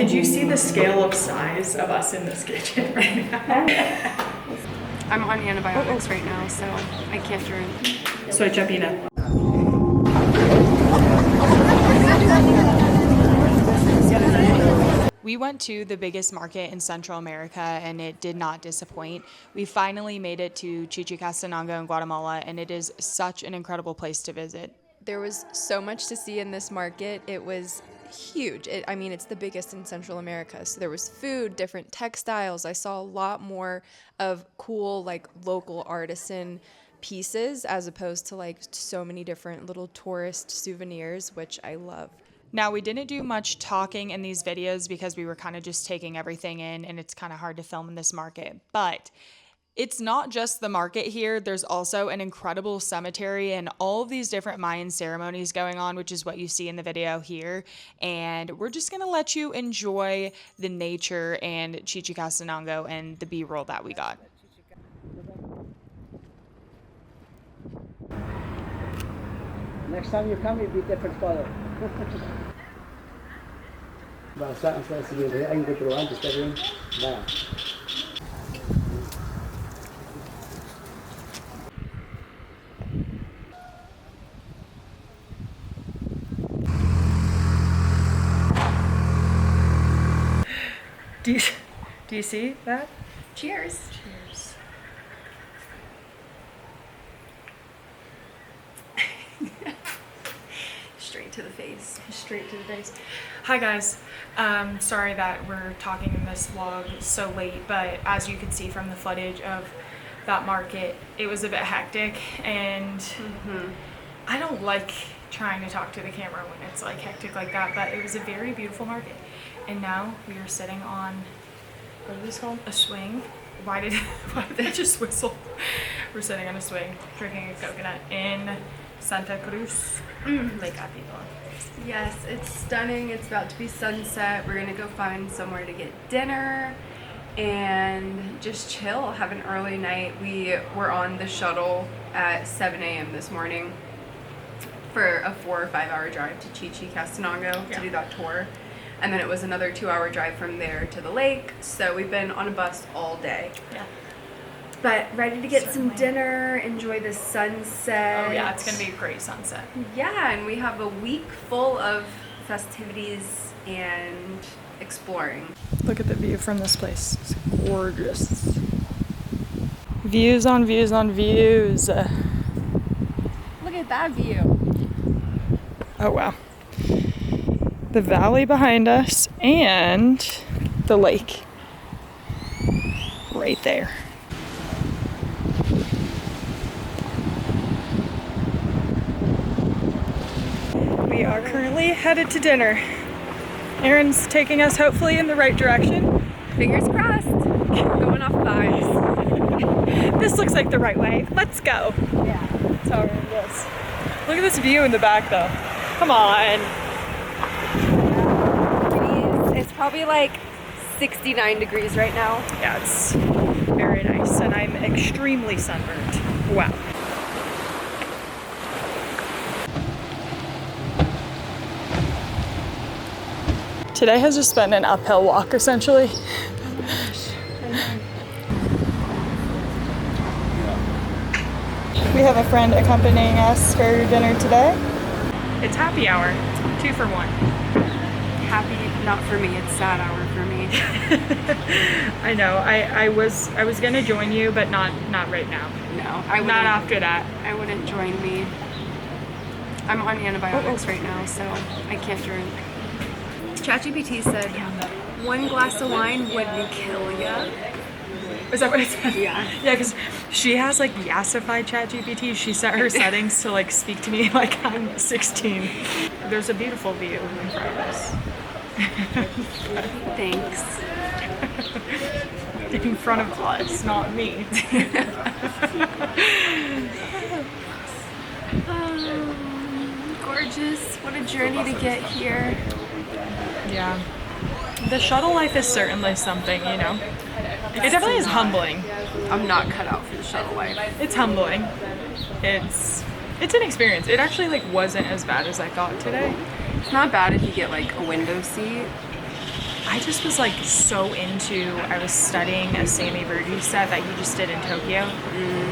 Did you see the scale of size of us in this kitchen right now? I'm on antibiotics right now, so I can't drink. Soy chapina. We went to the biggest market in Central America and it did not disappoint. We finally made it to Chichicastenango in Guatemala and it is such an incredible place to visit. There was so much to see in this market. It was huge. I mean, it's the biggest in Central America. So there was food, different textiles. I saw a lot more of cool, like local artisan pieces as opposed to like so many different little tourist souvenirs, which I love. Now, we didn't do much talking in these videos because we were kind of just taking everything in and it's kind of hard to film in this market. But it's not just the market here. There's also an incredible cemetery and all of these different Mayan ceremonies going on, which is what you see in the video here. And we're just going to let you enjoy the nature and Chichicastenango and the B-roll that we got. Next time you come, it'll be different color. Basa ang sa sige, ay gutruan just everything. Ba. Do you see that? Cheers. Cheers. Straight to the face. Straight to the face. Hi guys, sorry that we're talking in this vlog so late, but as you can see from the footage of that market, it was a bit hectic and I don't like trying to talk to the camera when it's like hectic like that, but it was a very beautiful market. And now we are sitting on, what is this called? A swing. Why did I just whistle? We're sitting on a swing, drinking a coconut in Santa Cruz, Lake Atitlán. Yes, it's stunning. It's about to be sunset. We're gonna go find somewhere to get dinner and just chill, have an early night. We were on the shuttle at 7 a.m. this morning for a 4 or 5 hour drive to Chichicastenango to do that tour. And then it was another 2-hour drive from there to the lake. So we've been on a bus all day. Yeah. But ready to get some dinner, enjoy the sunset. Oh yeah, it's gonna be a great sunset. Yeah, and we have a week full of festivities and exploring. Look at the view from this place. It's gorgeous. Views on views on views. Look at that view. Oh wow. The valley behind us and the lake right there. We are currently headed to dinner. Aaron's taking us hopefully in the right direction. Fingers crossed. Going off vibes. This looks like the right way. Let's go. Yeah. That's how Aaron goes. Look at this view in the back though. Come on. It's probably like 69 degrees right now. Yeah, it's very nice and I'm extremely sunburned. Wow. Today has just been an uphill walk essentially. We have a friend accompanying us for dinner today. It's happy hour, 2 for 1. Happy, not for me, it's sad hour for me. I know, I was gonna join you, but not right now. No, I wouldn't. Not after that. I wouldn't join me. I'm on antibiotics right now, so I can't drink. ChatGPT said 1 glass of wine wouldn't kill ya. Is that what it said? Yeah. Yeah, because she has like yassified ChatGPT. She set her settings to like speak to me like I'm 16. There's a beautiful view in front of us. Thanks. In front of us, not me. Gorgeous. What a journey to get here. Yeah. The shuttle life is certainly something, you know. It definitely is humbling. I'm not cut out for the shuttle life. It's humbling. It's an experience. It actually like wasn't as bad as I thought today. It's not bad if you get like a window seat. I just was like so into, I was studying a Sammy Verdi set that he just did in Tokyo,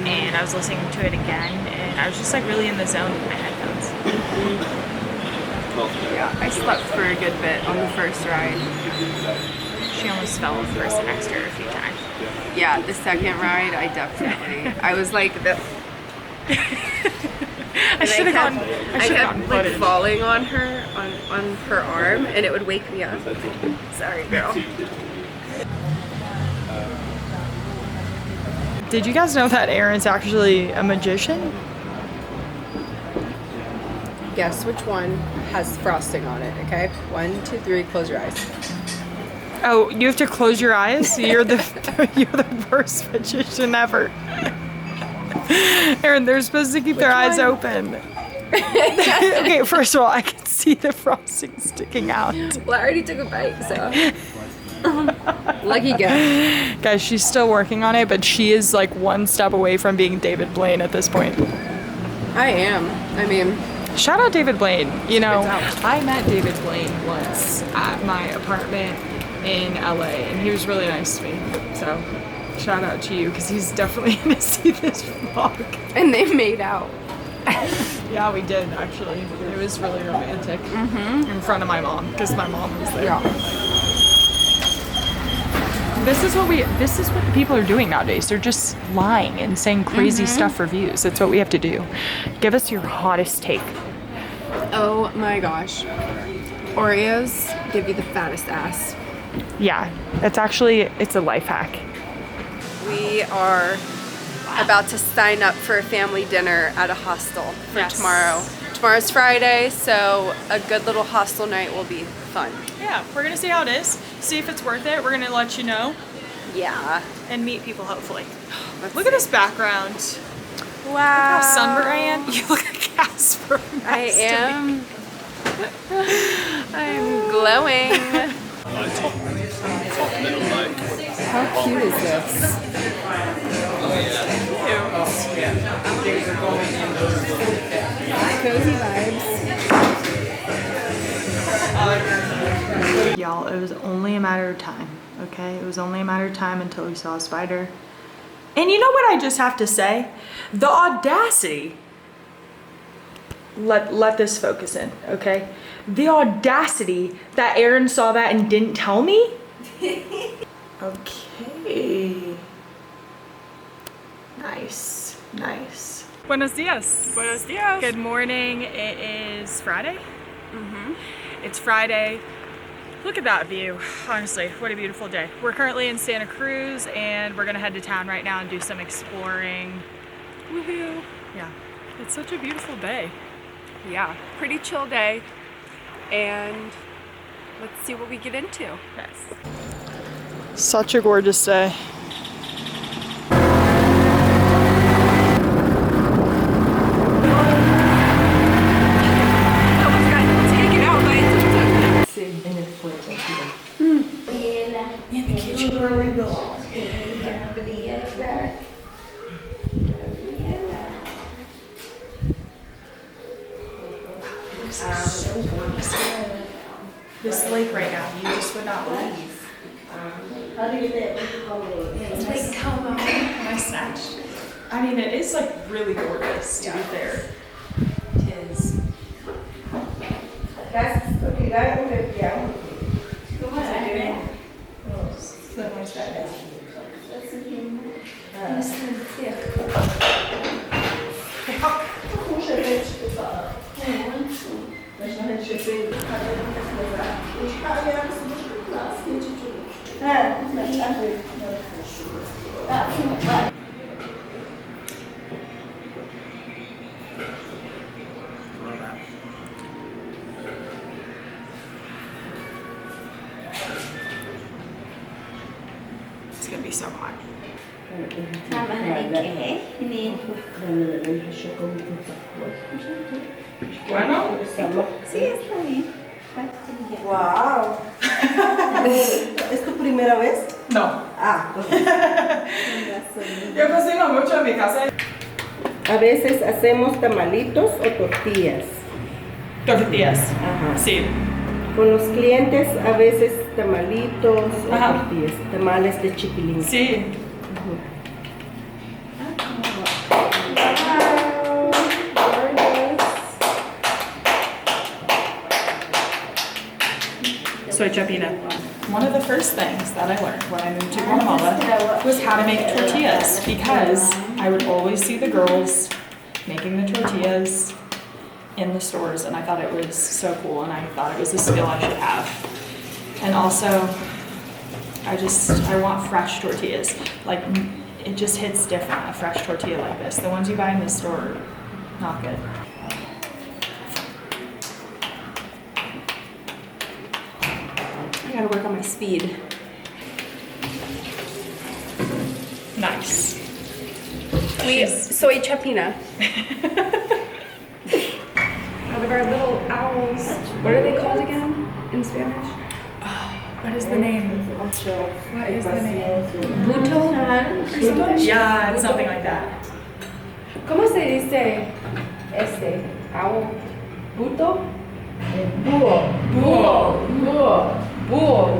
and I was listening to it again, and I was just like really in the zone with my headphones. Yeah, I slept for a good bit on the first ride. She almost fell for a semester a few times. Yeah, the second ride, I was like, I should have gotten like footage. falling on her, on her arm, and it would wake me up. Sorry, girl. Did you guys know that Aaron's actually a magician? Guess which one has frosting on it, okay? 1, 2, 3, close your eyes. Oh, you have to close your eyes? You're the worst magician ever. Aaron, they're supposed to keep their eyes open. Okay, first of all, I can see the frosting sticking out. Well, I already took a bite, so. Lucky guy. Guys, she's still working on it, but she is like one step away from being David Blaine at this point. I am. I mean, shout out David Blaine. You know, I met David Blaine once at my apartment in LA, and he was really nice to me. So, shout out to you, because he's definitely gonna see this vlog. and they made out. Yeah, we did actually. It was really romantic in front of my mom, because my mom was there. Yeah. This is what the people are doing nowadays. They're just lying and saying crazy stuff for views. It's what we have to do. Give us your hottest take. Oh my gosh. Oreos give you the fattest ass. Yeah, it's a life hack. We are about to sign up for a family dinner at a hostel for tomorrow. Tomorrow's Friday, so a good little hostel night will be fun. Yeah, we're gonna see how it is. See if it's worth it. We're gonna let you know. Yeah. And meet people, hopefully. Let's Look at this background. Wow. Look how sunburned I am. You look like Casper. I am. I'm glowing. How cute is this? Cozy vibes. Y'all, it was only a matter of time, okay? It was only a matter of time until we saw a spider. And you know what I just have to say? The audacity. Let this focus in, okay? The audacity that Aaron saw that and didn't tell me? Okay. Nice, nice. Buenos dias. Buenos dias. Good morning. It is Friday. It's Friday. Look at that view. Honestly, what a beautiful day. We're currently in Santa Cruz, and we're gonna head to town right now and do some exploring. Woohoo! Yeah, it's such a beautiful day. Yeah, pretty chill day. And let's see what we get into. Yes. Such a gorgeous day. This lake right now, you just would not leave. Like, come on. I snatched. I mean, it is like really gorgeous to be there. It is. It's gonna be so hot. Bueno. Sí, está bien. Wow. ¿Es tu primera vez? No. Ah, Yo cocino mucho en mi casa. a veces hacemos tamalitos o tortillas. Tortillas. Ajá. Sí. Con los clientes a veces tamalitos o Ajá. tortillas, tamales de chipilín. Sí. Soy Chapina. One of the first things that I learned when I moved to Guatemala was how to make tortillas, because I would always see the girls making the tortillas in the stores, and I thought it was so cool, and I thought it was a skill I should have. And also, I want fresh tortillas. Like, it just hits different, a fresh tortilla like this. The ones you buy in the store, not good. I gotta work on my speed. Nice. Soy Chapina. Out of our little owls. What are they called again in Spanish? What is the name? What is the name? Buto? Yeah, it's something like that. ¿Cómo se dice owl? Buto? Búho.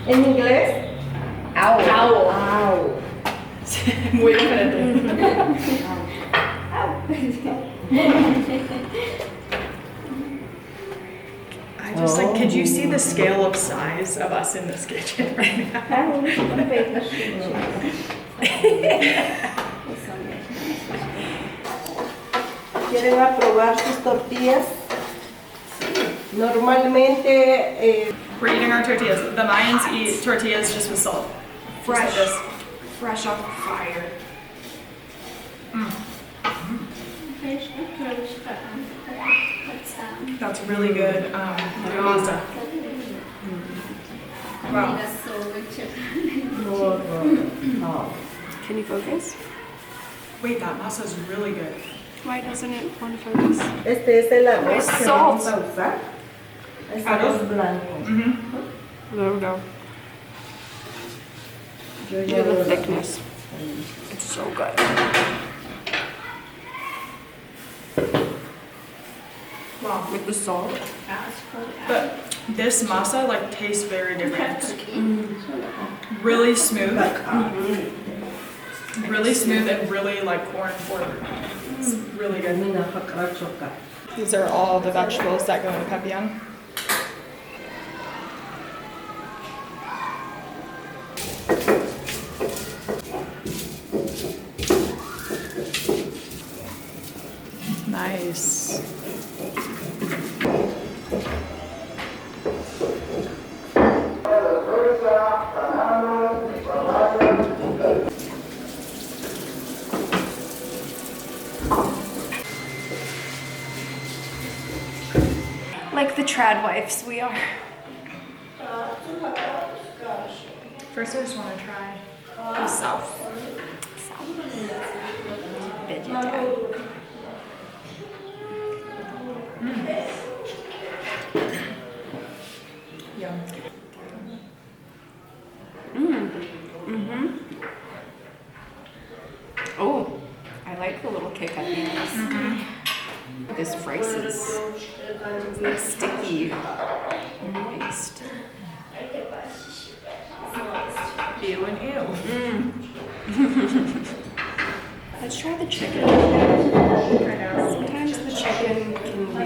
En inglés, Owl. Muy diferente. I just like, could you see the scale of size of us in this kitchen right now? ¿quieren probar sus tortillas? Normalmente, We're eating our tortillas. The Mayans eat tortillas just with salt. Fresh. Just like this. Fresh off the fire. That's really good masa. Wow. Can you focus? Wait, that masa is really good. Why doesn't it want to focus? este es el arroz que Salt. vamos a usar. Es Arroz. arroz blanco. There we go. Yo Look ya at the lo- thickness. It's so good. Wow. With the salt. But this masa like tastes very different. It's really smooth. Really smooth and really like corn forward. It's really good. These are all the vegetables that go in Pepián. Nice. Like the trad wives we are. First, I just want to try the south. Vegetarian. Yum. Oh, I like the little kick at the end. This rice is sticky. Moist. Ew and ew. Let's try the chicken. I know. Sometimes the chicken can be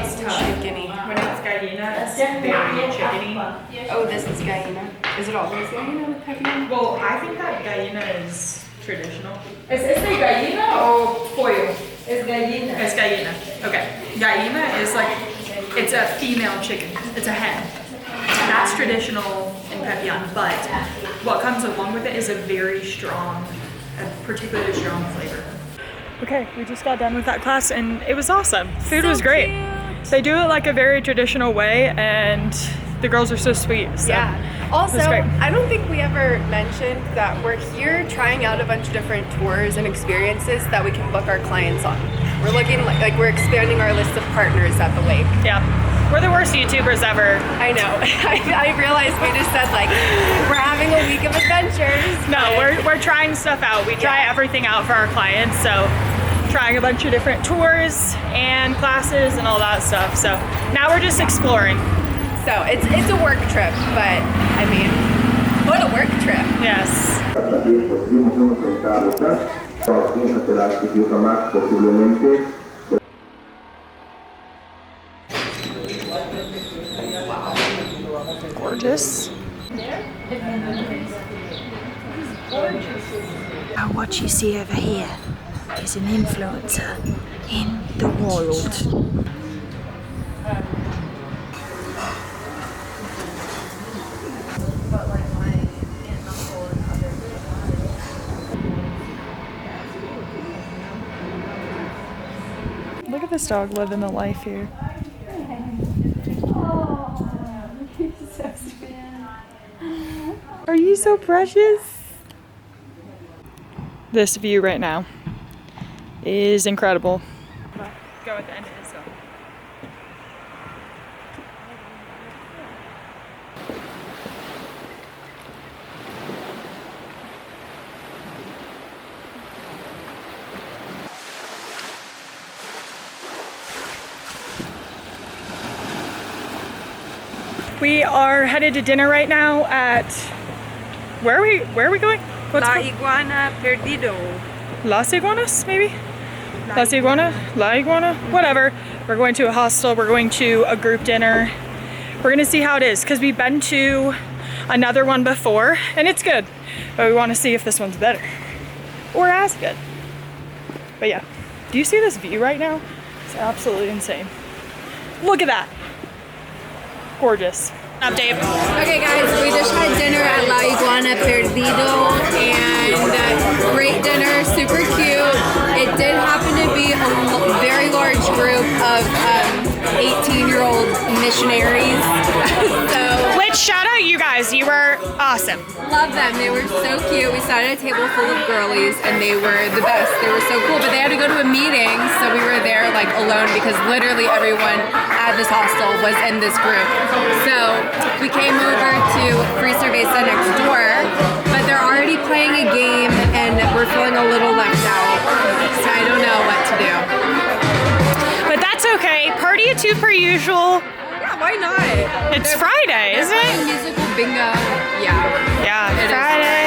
It's tough. chickeny. When it's gallina, it's very chickeny. Oh, this is gallina. Is it always gallina with Pepián? Well, I think that gallina is traditional. ¿Es gallina o pollo? Es gallina. It's gallina. Okay. Gallina is like, it's a female chicken. It's a hen. That's traditional in Pepián, but what comes along with it is a very strong, a particularly strong flavor. Okay, we just got done with that class and it was awesome. Food was great. They do it like a very traditional way and the girls are so sweet. So. Yeah. Also, That's great. I don't think we ever mentioned that we're here trying out a bunch of different tours and experiences that we can book our clients on. We're looking like we're expanding our list of partners at the lake. Yeah. We're the worst YouTubers ever. I know. I realized we just said like we're having a week of adventures. No, but- we're trying stuff out. We try everything out for our clients, so trying a bunch of different tours and classes and all that stuff. So now we're just exploring. So it's a work trip, but I mean, what a work trip. Yes. Gorgeous. Now what you see over here is an influencer in the world. Look at this dog living the life here. Are you so precious? This view right now is incredible. Go at the end of this one. We are headed to dinner right now at where are we going? What's La called? Iguana Perdido. Las Iguanas, maybe? Las Iguana? La Iguana? Whatever. We're going to a hostel. We're going to a group dinner. We're going to see how it is because we've been to another one before and it's good. But we want to see if this one's better or as good. But yeah, do you see this view right now? It's absolutely insane. Look at that. Gorgeous. Update. Okay guys, we just had dinner at La Iguana Perdido and great dinner, super cute. It did happen to be a very large group of 18-year-old missionaries. Which shout out you guys, you were awesome. Love them, they were so cute. We sat at a table full of girlies and they were the best. They were so cool, but they had to go to a meeting, so we were there like alone because literally everyone at this hostel was in this group. So we came over to Free Cerveza next door, but they're already playing a game and we're feeling a little left out. So I don't know what to do. But that's okay. Party at 2 per usual. Yeah, why not? It's Friday, isn't it? Musical bingo. Yeah. Yeah, Friday.